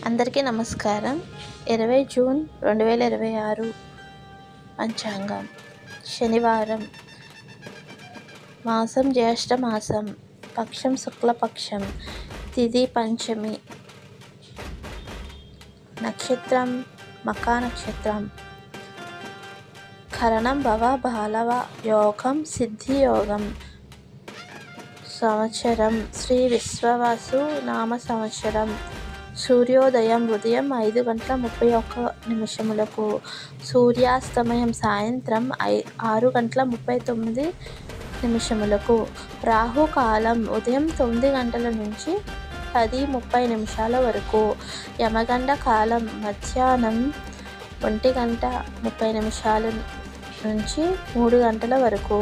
అందరికీ నమస్కారం. 20 జూన్ 2026 పంచాంగం. శనివారం. మాసం జ్యేష్ఠ మాసం. పక్షం శుక్లపక్షం. తిథి పంచమి. నక్షత్రం మఖా నక్షత్రం. కరణం భవ బాలవ యోగం సిద్ధి యోగం. సంవత్సరం శ్రీ విశ్వావసు నామ సంవత్సరం. సూర్యోదయం ఉదయం 5:31 సూర్యాస్తమయం సాయంత్రం 6:39 రాహుకాలం ఉదయం 9 గంటల నుంచి 10:30 వరకు. యమగండ కాలం మధ్యాహ్నం 1:30 నుంచి 3 గంటల వరకు.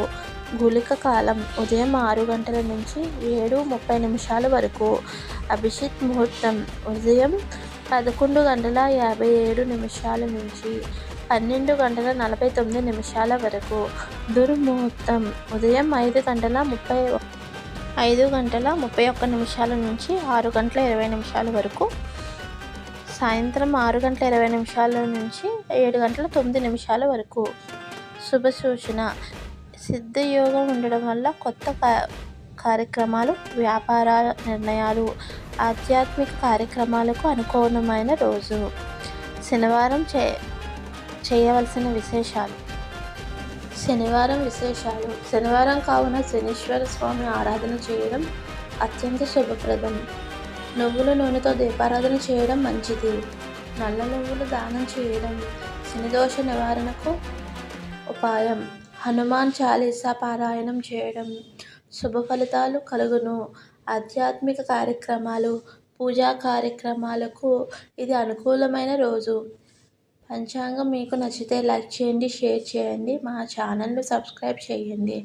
గుళిక కాలం ఉదయం 6 గంటల నుంచి 7:30 వరకు. అభిజిత్ ముహూర్తం ఉదయం 11:57 నుంచి 12:49 వరకు. దుర్ముహూర్తం ఉదయం 5:31 నుంచి 6:20 వరకు. సాయంత్రం 6:20 నుంచి 7:09 వరకు. శుభ సూచన. సిద్ధయోగం ఉండడం వల్ల కొత్త కార్యక్రమాలు, వ్యాపార నిర్ణయాలు, ఆధ్యాత్మిక కార్యక్రమాలకు అనుకూలమైన రోజు. శనివారం చేయవలసిన విశేషాలు. శనివారం కావున శనీశ్వర స్వామి ఆరాధన చేయడం అత్యంత శుభప్రదం. నువ్వుల నూనెతో దీపారాధన చేయడం మంచిది. నల్ల నువ్వులు దానం చేయడం శనిదోష నివారణకు ఉపాయం. హనుమాన్ చాలీసా పారాయణం చేయడం శుభ ఫలితాలు కలుగును. ఆధ్యాత్మిక కార్యక్రమాలు, పూజా కార్యక్రమాలకు ఇది అనుకూలమైన రోజు. పంచాంగం మీకు నచ్చితే లైక్ చేయండి, షేర్ చేయండి, మా ఛానల్ను సబ్స్క్రైబ్ చేయండి.